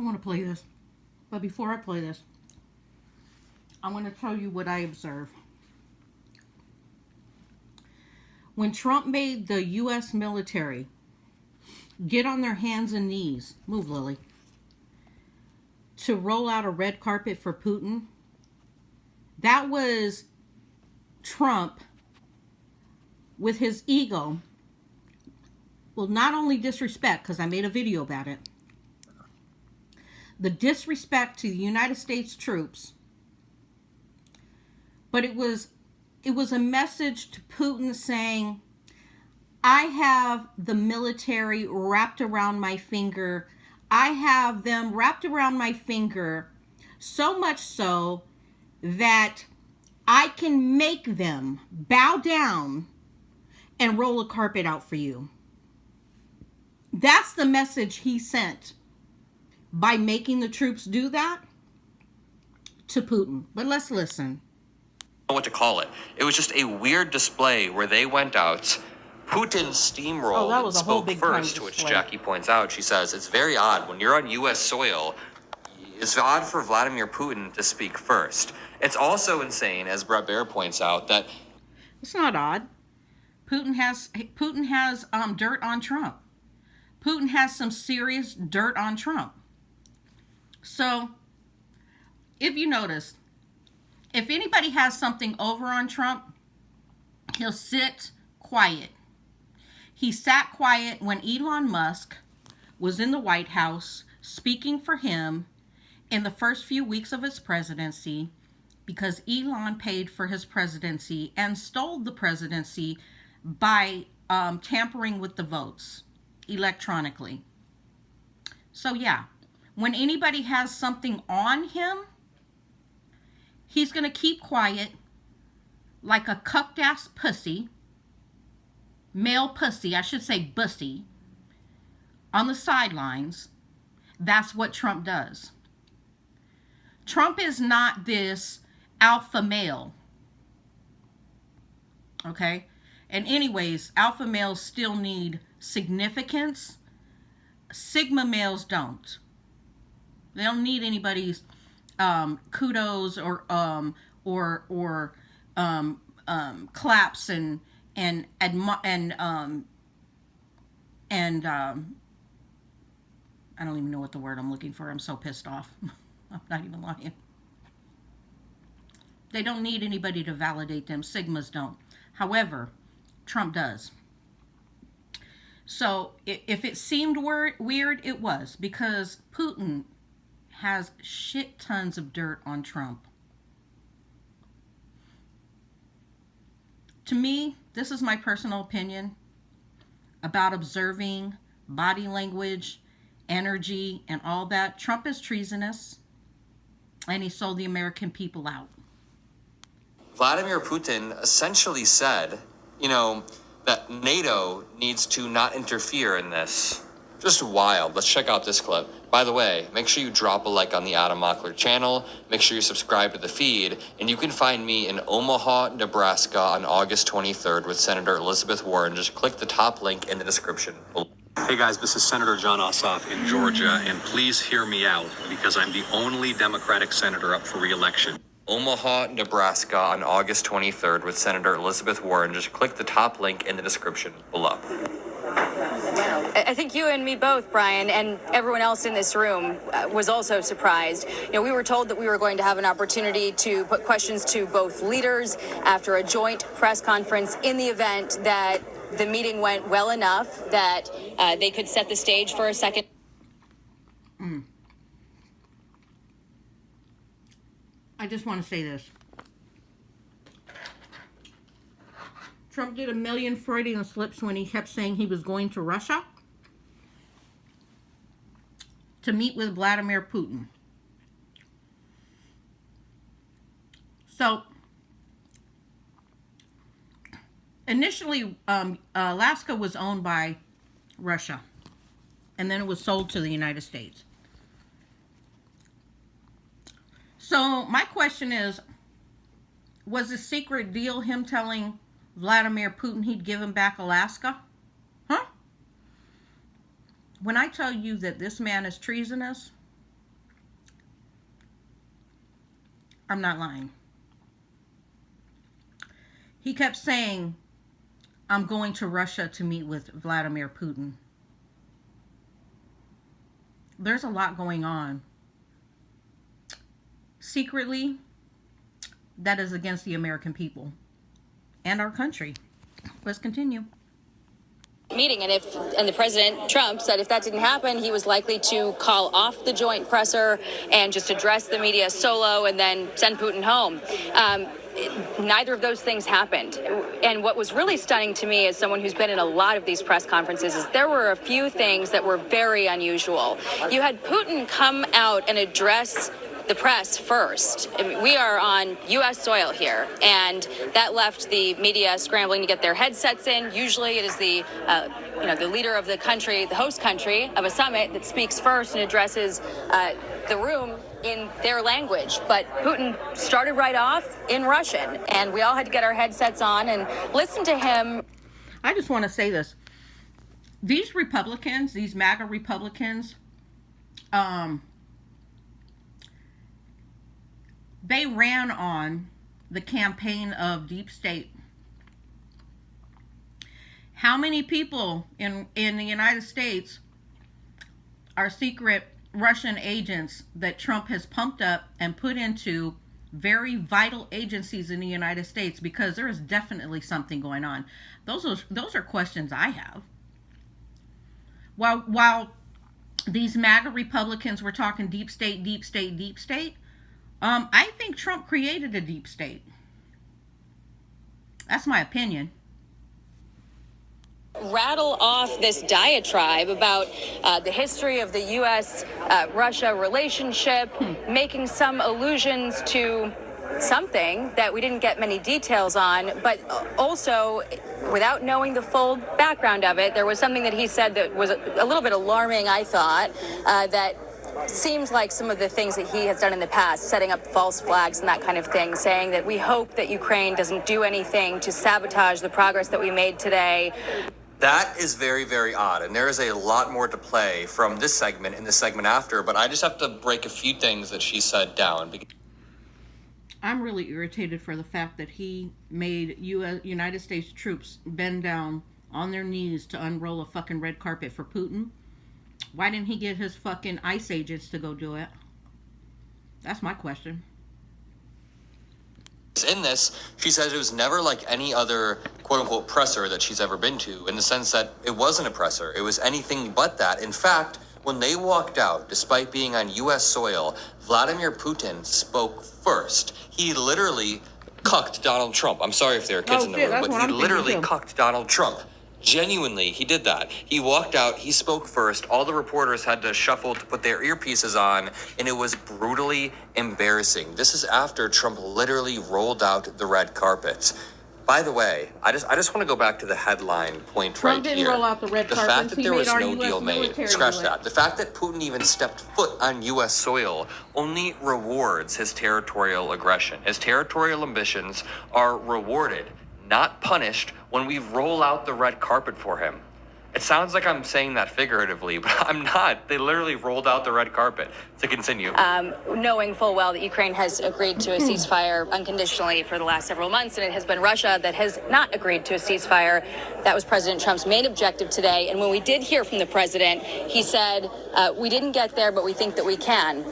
want to play this. But before I play this, I want to tell you what I observe. When Trump made the U.S. military get on their hands and knees, move Lily, to roll out a red carpet for Putin, that was Trump with his ego. Well, not only disrespect, because I made a video about it, the disrespect to the United States troops, but it was a message to Putin saying, I have the military wrapped around my finger. I have them wrapped around my finger, so much so that I can make them bow down and roll a carpet out for you. That's the message he sent by making the troops do that to Putin. But let's listen. What to call it. It was just a weird display where they went out, Putin steamrolled and spoke first, to which Jackie points out. She says, it's very odd. When you're on U.S. soil, it's odd for Vladimir Putin to speak first. It's also insane, as Brett Baer points out, that... It's not odd. Putin has dirt on Trump. Putin has some serious dirt on Trump. So, if you notice, if anybody has something over on Trump, he'll sit quiet. He sat quiet when Elon Musk was in the White House speaking for him in the first few weeks of his presidency, because Elon paid for his presidency and stole the presidency by tampering with the votes electronically. So yeah, when anybody has something on him, he's going to keep quiet like a cucked ass pussy, male pussy, I should say bussy, on the sidelines. That's what Trump does. Trump is not this alpha male. Okay? And anyways, alpha males still need significance. Sigma males don't. They don't need anybody's kudos or claps and I don't even know what the word I'm looking for. I'm so pissed off. I'm not even lying. They don't need anybody to validate them. Sigmas don't. However, Trump does. So if it seemed weird, it was, because Putin has shit tons of dirt on Trump. To me, this is my personal opinion about observing body language, energy, and all that. Trump is treasonous, and he sold the American people out. Vladimir Putin essentially said, that NATO needs to not interfere in this. Just wild. Let's check out this clip. By the way, make sure you drop a like on the Adam Mockler channel. Make sure you subscribe to the feed. And you can find me in Omaha, Nebraska on August 23rd with Senator Elizabeth Warren. Just click the top link in the description. Hey guys, this is Senator Jon Ossoff in Georgia, and please hear me out because I'm the only Democratic senator up for re-election. Omaha, Nebraska on August 23rd with Senator Elizabeth Warren. Just click the top link in the description below. I think you and me both, Brian, and everyone else in this room was also surprised. We were told that we were going to have an opportunity to put questions to both leaders after a joint press conference in the event that the meeting went well enough that they could set the stage for a second. I just want to say this. Trump did a million Freudian slips when he kept saying he was going to Russia to meet with Vladimir Putin. So, initially, Alaska was owned by Russia, and then it was sold to the United States. So my question is, was the secret deal him telling Vladimir Putin he'd give him back Alaska? Huh? When I tell you that this man is treasonous, I'm not lying. He kept saying, I'm going to Russia to meet with Vladimir Putin. There's a lot going on. Secretly, that is against the American people and our country. Let's continue. Meeting, and the President Trump said if that didn't happen, he was likely to call off the joint presser and just address the media solo and then send Putin home. Neither of those things happened. And what was really stunning to me as someone who's been in a lot of these press conferences is there were a few things that were very unusual. You had Putin come out and address the press first. I mean, we are on U.S. soil here, and that left the media scrambling to get their headsets in. Usually it is the leader of the country, the host country of a summit, that speaks first and addresses the room in their language. But Putin started right off in Russian, and we all had to get our headsets on and listen to him. I just want to say this. These Republicans, these MAGA Republicans, they ran on the campaign of deep state. How many people in the United States are secret Russian agents that Trump has pumped up and put into very vital agencies in the United States? Because there is definitely something going on. Those are questions I have. While these MAGA Republicans were talking deep state, deep state, deep state, I think Trump created a deep state. That's my opinion. Rattle off this diatribe about the history of the U.S.-Russia relationship, making some allusions to something that we didn't get many details on, but also, without knowing the full background of it, there was something that he said that was a little bit alarming, I thought, that seems like some of the things that he has done in the past, setting up false flags and that kind of thing, saying that we hope that Ukraine doesn't do anything to sabotage the progress that we made today. That is very, very odd. And there is a lot more to play from this segment and the segment after, but I just have to break a few things that she said down. I'm really irritated for the fact that he made United States troops bend down on their knees to unroll a fucking red carpet for Putin. Why didn't he get his fucking ICE agents to go do it? That's my question. In this, she says it was never like any other quote-unquote presser that she's ever been to, in the sense that it wasn't a presser. It was anything but that. In fact, when they walked out, despite being on U.S. soil, Vladimir Putin spoke first. He literally cucked Donald Trump. I'm sorry if there are kids in the room, but he literally cucked Donald Trump. Genuinely, he did that. He walked out, he spoke first, all the reporters had to shuffle to put their earpieces on, and it was brutally embarrassing. This is after Trump literally rolled out the red carpet. By the way, I just want to go back to the headline point Trump right didn't roll out the red The carpet. fact that He there was made our no US deal made, military scratch do it. that. The fact that Putin even stepped foot on U.S. soil only rewards his territorial aggression. His territorial ambitions are rewarded, not punished, when we roll out the red carpet for him. It sounds like I'm saying that figuratively, but I'm not. They literally rolled out the red carpet. To continue. Knowing full well that Ukraine has agreed to a ceasefire unconditionally for the last several months, and it has been Russia that has not agreed to a ceasefire. That was President Trump's main objective today. And when we did hear from the president, he said, we didn't get there, but we think that we can.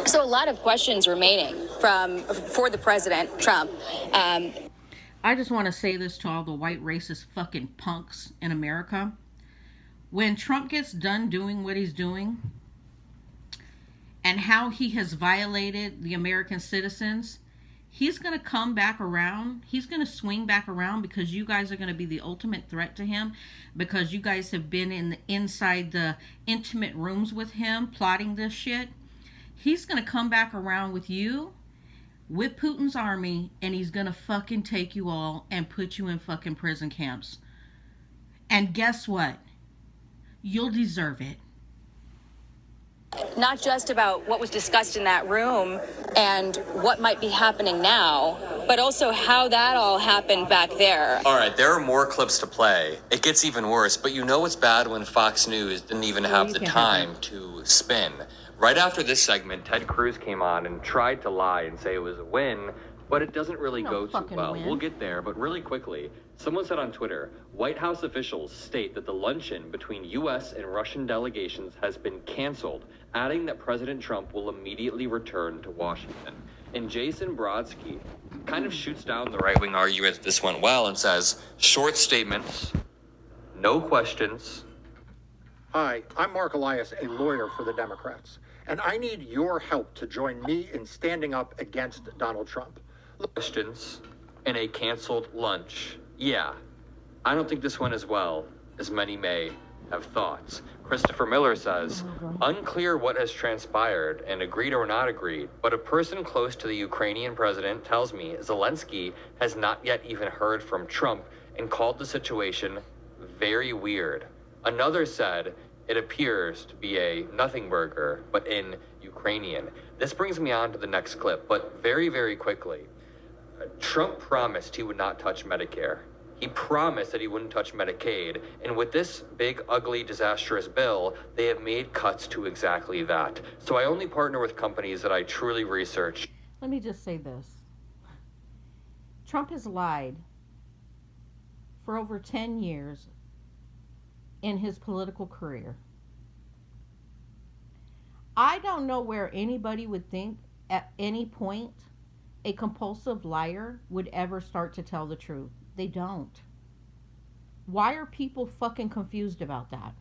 So a lot of questions remaining for the president, Trump. I just want to say this to all the white racist fucking punks in America. When Trump gets done doing what he's doing and how he has violated the American citizens, he's going to come back around. He's going to swing back around because you guys are going to be the ultimate threat to him, because you guys have been inside the intimate rooms with him plotting this shit. He's going to come back around with you, with Putin's army, and he's going to fucking take you all and put you in fucking prison camps. And guess what? You'll deserve it. Not just about what was discussed in that room and what might be happening now, but also how that all happened back there. All right, there are more clips to play. It gets even worse, but you know it's bad when Fox News didn't even have the time to spin. Right after this segment, Ted Cruz came on and tried to lie and say it was a win, but it doesn't really No go too fucking well. win. We'll get there, but really quickly, someone said on Twitter, White House officials state that the luncheon between U.S. and Russian delegations has been canceled, adding that President Trump will immediately return to Washington. And Jason Brodsky kind of shoots down the right-wing argument that this went well and says, short statements, no questions. Hi, I'm Mark Elias, a lawyer for the Democrats, and I need your help to join me in standing up against Donald Trump. Questions and a canceled lunch. Yeah, I don't think this went as well as many may have thought. Christopher Miller says, unclear what has transpired and agreed or not agreed, but a person close to the Ukrainian president tells me Zelensky has not yet even heard from Trump and called the situation very weird. Another said, it appears to be a nothing burger, but in Ukrainian. This brings me on to the next clip, but very, very quickly. Trump promised he would not touch Medicare. He promised that he wouldn't touch Medicaid. And with this big, ugly, disastrous bill, they have made cuts to exactly that. So I only partner with companies that I truly research. Let me just say this. Trump has lied for over 10 years in his political career. I don't know where anybody would think at any point a compulsive liar would ever start to tell the truth. They don't. Why are people fucking confused about that?